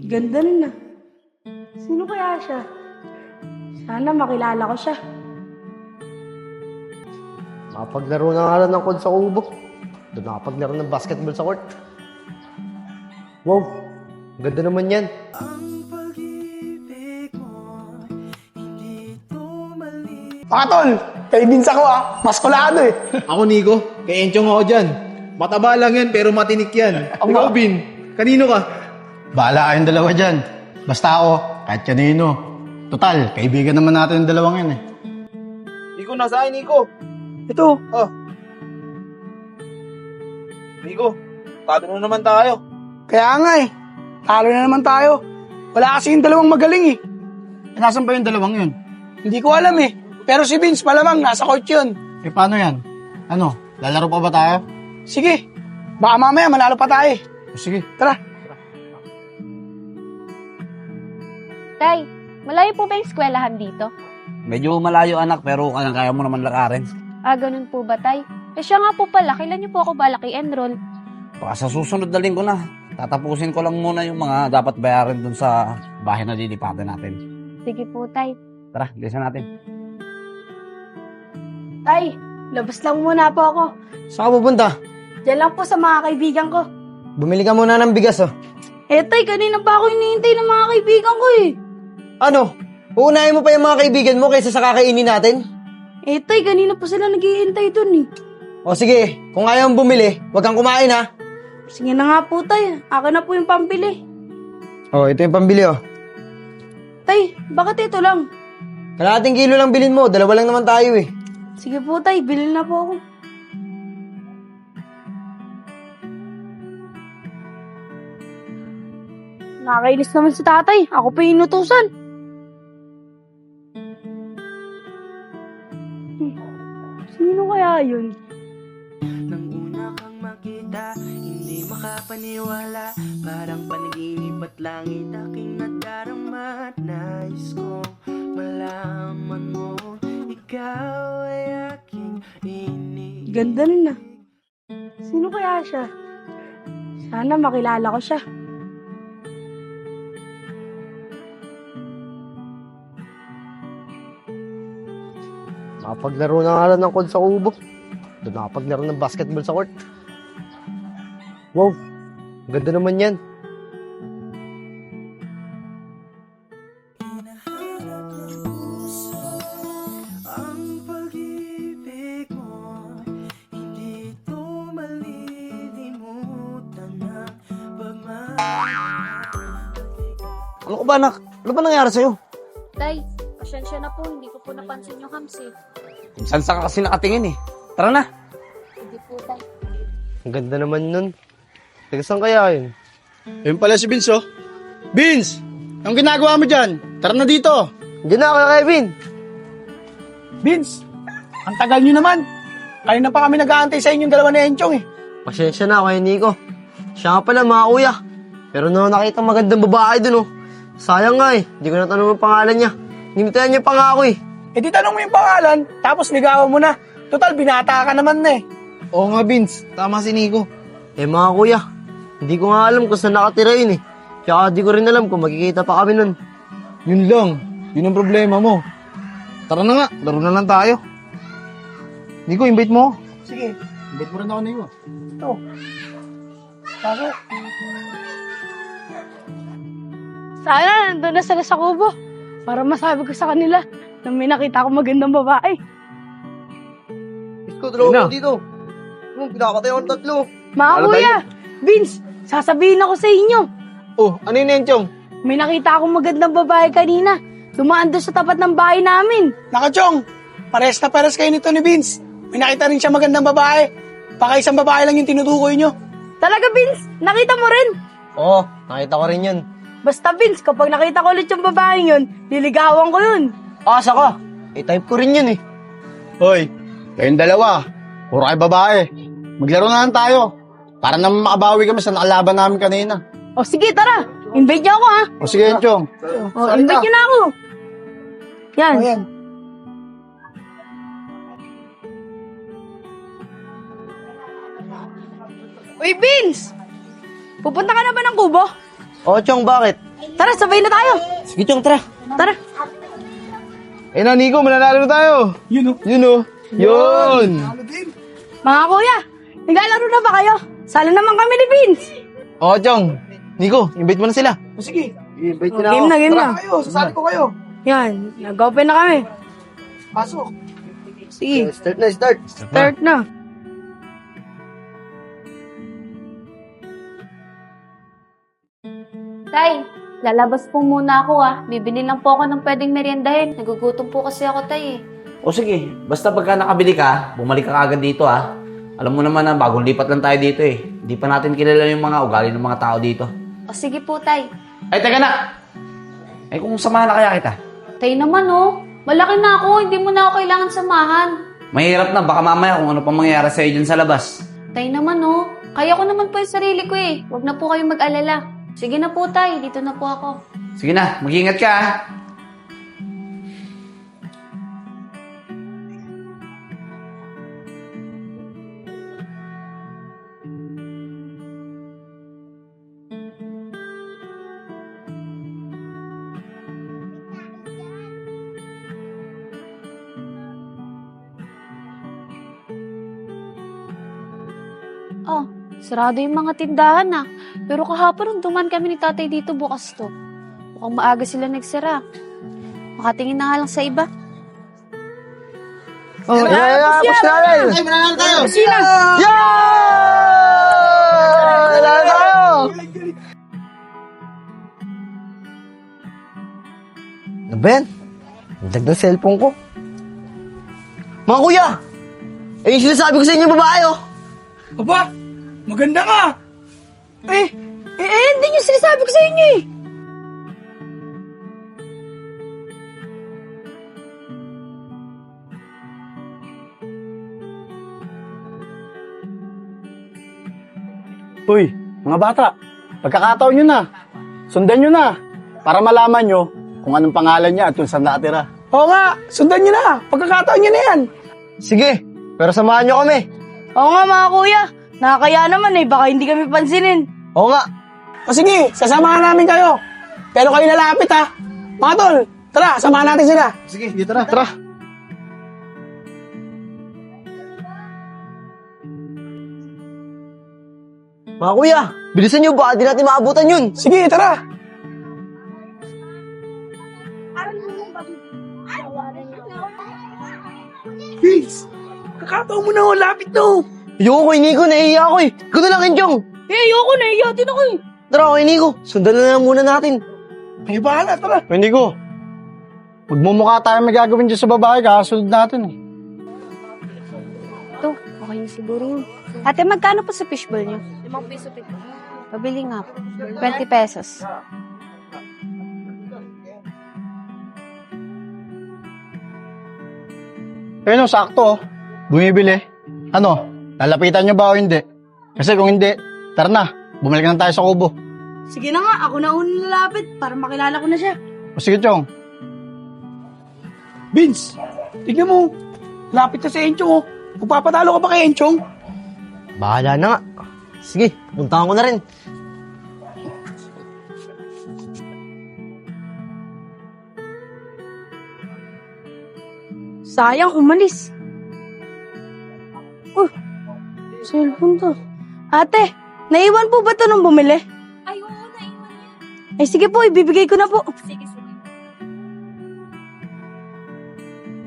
Ganda nun ah. Sino kaya siya? Sana makilala ko siya. Makapaglaro na nga lang ng kod sa kubo. Doon nakapaglaro ng basketball sa court. Wow, ganda naman yan. Mga tol, kay Vince ako maskulado eh. Ako, Nico. Kay Enchong ako dyan. Mataba lang yan, pero matinik yan. Ikaw, Bin. Kanino ka? Bahala kayong dalawa dyan. Basta ako, kahit kanino. Total, kaibigan naman natin yung dalawang yan eh. Nico, nasa akin, Nico. Ito, Nico, talo na naman tayo. kaya nga eh. Talo na naman tayo. Wala kasi yung dalawang magaling eh. Eh, nasan ba yung dalawang yun? Hindi ko alam eh. Pero si Vince malamang nasa court yun. Eh, paano yan? Ano, lalaro pa ba tayo? Sige, baka mamaya manalo pa tayo eh. Sige. Tara. Tay, malayo po ba yung eskwelahan dito? Medyo malayo anak pero kaya mo naman lakarin. Ah, ganun po ba, Tay? Eh siya nga po pala, kailan niyo po ako balak i-enroll? Baka sa susunod na linggo na. Tatapusin ko lang muna yung mga dapat bayarin dun sa bahay na lilipatan natin. Sige po, Tay. Tara, bilisan natin. Tay, labas lang muna po ako. Saan ka pupunta? Diyan lang po sa mga kaibigan ko. Bumili ka muna ng bigas, oh. Eh tay, kanina pa ako hinihintay ng mga kaibigan ko eh. Ano? Uunahin mo pa yung mga kaibigan mo kaysa sa kakainin natin? Eh tay, kanina pa sila naghihintay dun eh. O sige, kung ayaw mong bumili, huwag kang kumain, ha? Sige na nga po tay, akin na po yung pambili. Oh, ito yung pambili, oh. Tay, bakit ito lang? Kalahating kilo lang bilhin mo, dalawa lang naman tayo, eh. Sige po tay, bilhin na po ako. Nakakainis naman si tatay, ako pa yung inutusan. Sino kaya yun? Nang una kang makita, hindi makapaniwala. Parang panaginip at langit aking nadarama. At nais kong malaman mo, ikaw ay aking inig. Ganda nun ah. Sino kaya siya? Sana makilala ko siya. Makapaglaro na nga lang ng kod sa kubo. Doon nakapaglaro ng basketball sa court. Wow, ganda naman yan. Ang pag-ibig mo, hindi ito malilimutan ng Ano ka ba, anak? Ano ba nangyari sa'yo? Tay, pasensya na po, hindi ko po napansin yung hamsi. Kung saan ka kasi nakatingin eh. Tara na. Sige po, Tay. Ang ganda naman nun. Teka, saan kaya yun? Ayun pala si Vince, oh. Vince! Anong ginagawa mo dyan? Tara na dito. Diyan na, Kuya Kevin. Vince, ang tagal nyo naman. Kanina pa kami nag-aantay sa inyong dalawa ni Enchong eh. Pasensya na, Kuya Nico. Siya nga pala, mga kuya. Pero no, nakita magandang babae dun, oh. Sayang nga eh. Hindi ko natanong ang pangalan niya. Nimitayan niya pa nga ako eh. Eh di tanong mo yung pangalan, tapos ligawan mo na. Total, binata ka naman na eh. Oo nga, Vince. Tama si Nico. Eh mga kuya, hindi ko nga alam kung saan nakatira yun eh. Tsaka di ko rin alam kung magkikita pa kami nun. Yun lang. Yun ang problema mo. Tara na nga. Laro na lang tayo. Nico, invite mo. Sige, Invite mo rin ako, Nico. ito. Kaso, Sana nandun na sila sa kubo. Para masabi ko sa kanila na may nakita akong magandang babae. Isko, dalawa mo dito. Pinakatay ako ng tatlo. Mga kuya, Vince, sasabihin ako sa inyo. Oh, ano yun, Enchong? May nakita akong magandang babae kanina. Dumaan doon sa tapat ng bahay namin. Nakachong, pares na pares kayo nito ni Vince. May nakita rin siya magandang babae. Baka isang babae lang yung tinutukoy nyo. Talaga, Vince? Nakita mo rin? Oo, nakita ko rin yun. Basta, Vince, kapag nakita ko ulit yung babaeng yun, liligawan ko yun. Asa ka? Eh, type ko rin yun eh. Hoy, kayong dalawa. Puro kayo babae. Maglaro na lang tayo. Para naman makabawi kami sa nakalaban namin kanina. O sige, tara. Invite niyo ako, ha? O sige, Enchong. O, invite niyo na ako. Yan. Ayan. Uy, Vince! Pupunta ka na ba ng kubo? O, Chong, bakit? Tara, sabay na tayo. Sige, Chong, tara. Tara. Eh na, Nico, mananalo na tayo. Yun o. Yun o. Yun. Mga kuya, naglalaro na ba kayo? Sala naman kami ni Vince. Oo, Chong. Nico, invite mo na sila. O sige, I-invite na Game na, game na. kayo, sasali ko kayo. Yan, nag-open na kami. Pasok. Sige, Start na, start. start na. Tay, lalabas po muna ako Bibili lang po ako ng pwedeng meriendahin. Nagugutom po kasi ako, Tay O sige, basta pagka nakabili ka, bumalik ka agad dito Alam mo naman na bagong lipat lang tayo dito Hindi pa natin kilala yung mga ugali ng mga tao dito. O sige po, Tay. Ay, teka na! Ay, kung samahan na kaya kita. Tay naman malaki na ako. Hindi mo na ako kailangan samahan. Mahirap na, baka mamaya kung ano pa mangyayari sa'yo dyan sa labas. Tay naman kaya ko naman po yung sarili ko Huwag na po kayo mag-alala. Sige na po, Tay. Dito na po ako. Sige na, mag-ingat ka Oh, sarado yung mga tindahan Pero kahapon nung duman kami ni tatay dito bukas to. Mukhang maaga sila nagsara. Makatingin na nga lang sa iba. Oh, yeah, push natin. Ay, mananalo tayo! Sino? Wala tayo. Ano ba yan? Ang dagdag cellphone ko. Mga kuya! Eh, yung sinasabi ko sa inyo babae, oh. Aba, maganda ka. Hindi nyo sinasabi ko sa inyo eh. Uy, mga bata, pagkakataon nyo na. Sundan nyo na. Para malaman nyo kung anong pangalan niya at kung saan nakatira. Oo nga, sundan nyo na. Pagkakataon nyo na yan. Sige, pero samahan nyo kami. Oo nga mga kuya, nakakaya naman baka hindi kami pansinin. Oo nga. O sige, sasamahan namin kayo. Pero kayo lalapit Mga tol, tara, samahan natin sila. Sige, dito na. Tara. Mga kuya, bilisan nyo, baka di natin maabutan yun. Sige, tara. Vince, kakataon mo na lapit Ayoko kay Nico, naiiya ako eh. Gano'n lang, Enjong. Ayoko na, iyatin ako eh. Tara, kay Nico, sundan na lang muna natin. May bahala, tara. Uy, Nico, magmumukha tayo may gagawin dyan sa babae, kakasunod natin Ito, okay na siguro yun. Ate, magkano po sa fishball niyo? 5 piso po. Pabili nga po. 20 pesos. Pero sakto, bumibili. Ano, lalapitan nyo ba o hindi? Kasi kung hindi, tara na, bumalik na tayo sa kubo. Sige na nga, ako na unang lalapit para makilala ko na siya. O sige, Chong. Vince, tignan mo. Lapit na si Enchong Magpapatalo ka ba kay Enchong? Bahala na nga. Sige, puntahan ko na rin. Sayang, umalis. Cellphone to. Ate, naiwan po ba ito nung bumili? Ay, oo, naiwan yan. Ay, sige po, ibibigay ko na po. Sige.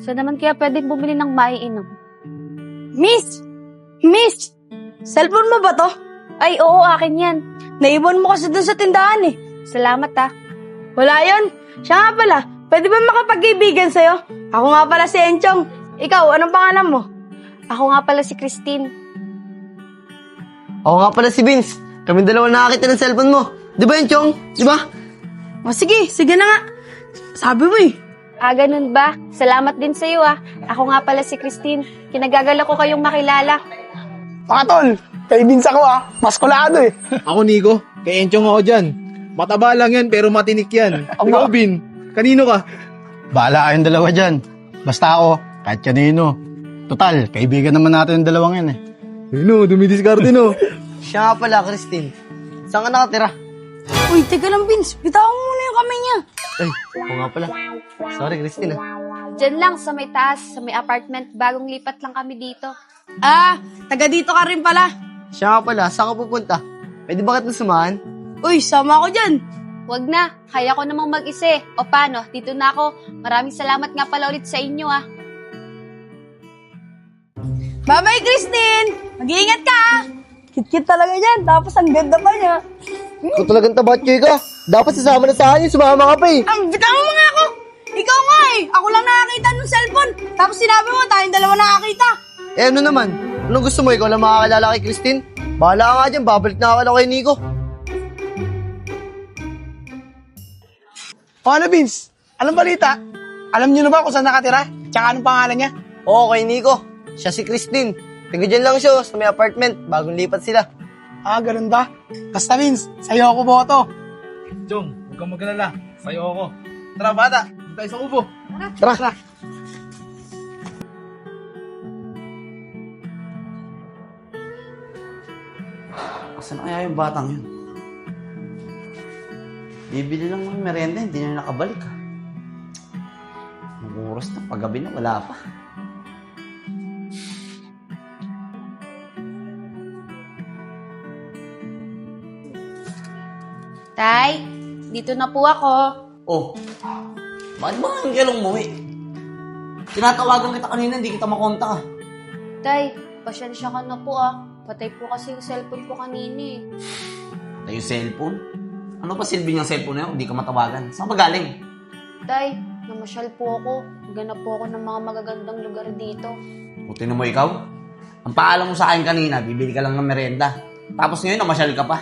So naman kaya pwedeng bumili ng maiinom? Miss! Cellphone mo ba to? Ay, oo, akin yan. Naiwan mo kasi dun sa tindahan eh. Salamat Wala yun. Siya nga pala, pwede ba makapag-ibigan sa'yo? Ako nga pala si Enchong. Ikaw, anong pangalan mo? Ako nga pala si Christine. Ako nga pala si Vince. Kami dalawa nakakita ng cellphone mo. Di ba yun, Chong? Di ba? O sige na nga. Sabi mo eh. Ganun ba? Salamat din sa'yo Ako nga pala si Christine. Kinagagala ko kayong makilala. Mga tol, kay Vince ako Maskulado Ako, Nico. Kay Enchong ako dyan. Mataba lang yan, pero matinik yan. Ikaw, Bin. Kanino ka? Bahala kayong dalawa dyan. Basta ako, kahit kanino. Total, kaibigan naman natin yung dalawang yan Dumidiskarte no. Siya nga pala, Christine. Saan ka nakatira? Uy, teka lang, Vince. Bitawan mo muna yung kamay niya. Ay, oo nga pala. Sorry, Christine ah. Diyan lang sa may taas, sa may apartment. Bagong lipat lang kami dito. Ah, taga dito ka rin pala. Siya nga pala, saan ka pupunta? Pwede ba kita sumahan? Uy, sama ako dyan. Huwag na, kaya ko namang mag-isa eh. O paano, dito na ako. Maraming salamat nga pala ulit sa inyo ah. Bye-bye, Christine. Mag-iingat ka. Kit-kit talaga yan. Tapos ang ganda pa niya. Ikaw talagang tabatchoy ka. Dapat sasama na sa akin, sumama ka pa eh. Bitawan mo nga ako. Ikaw nga eh. Ako lang nakakita ng cellphone. Tapos sinabi mo, tayong dalawa nakakita. Eh ano naman? Anong gusto mo? Ikaw lang makakilala kay Christine? Bahala ka nga dyan, babalik na ako kay Nico. O ano, Vince? Anong balita? Alam niyo na ba kung saan nakatira? Tsaka anong pangalan niya? Oo, kay Nico. Siya si Christine. Taga dyan lang siya sa may apartment. Bagong lipat sila. Ah, ganun ba? Basta, Vince, sa'yo ako boto. Chong, huwag kang mag-alala. Sa'yo ako. Tara, bata. Doon tayo sa ubo. Tara. Asan na kaya yung batang yun? Bibili lang ng merenda, hindi na nakabalik ha. Ang oras na, paggabi na, wala pa. Tay, dito na po ako. Oh, bakit ba ngayon kailang umuwi? Tinatawagan kita kanina, hindi kita makontak ah. Tay, pasensya ka na po ah. Patay po kasi yung cellphone ko kanina eh. Tayo cellphone? Ano pa silbi ng cellphone na yun? Hindi ka matawagan. Saan ba galing? Tay, namasyal po ako. Ganap po ako ng mga magagandang lugar dito. Buti na mo ikaw. Ang paalam mo sa akin kanina, bibili ka lang ng merenda. Tapos ngayon, namasyal ka pa.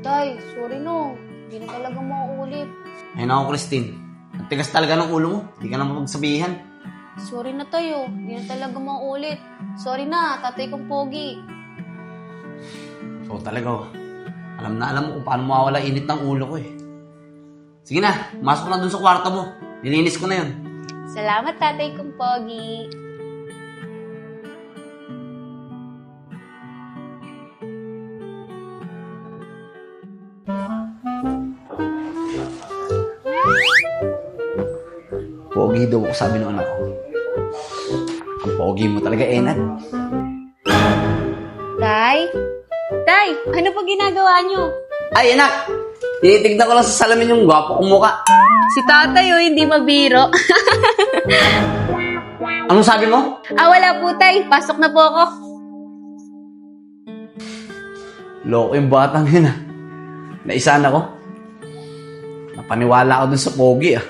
Tay, sorry no. Hindi na talaga mauulit. Ayun ako, Christine. Ang tigas talaga ng ulo mo. Hindi ka na mapagsabihan. Sorry na tayo. Hindi na talaga mauulit. Sorry na, tatay kong pogi. So talaga, oh. Alam na alam mo kung paano mawawala init ng ulo ko eh. Sige na, masok na dun sa kwarto mo. Nilinis ko na yun. Salamat, tatay kong pogi. Pogi daw ako, sabi ng anak ko. Ang pogi mo talaga, Enad. Tay? Tay, ano po ginagawa niyo? Ay, anak! Tinitignan ko lang sa salamin yung gwapo kong muka. Si tatay oh, hindi mabiro. Anong sabi mo? Wala po tay. Pasok na po ako. Loko yung batang yun ah. Naisahan ako. Napaniwala ako dun sa pogi ah.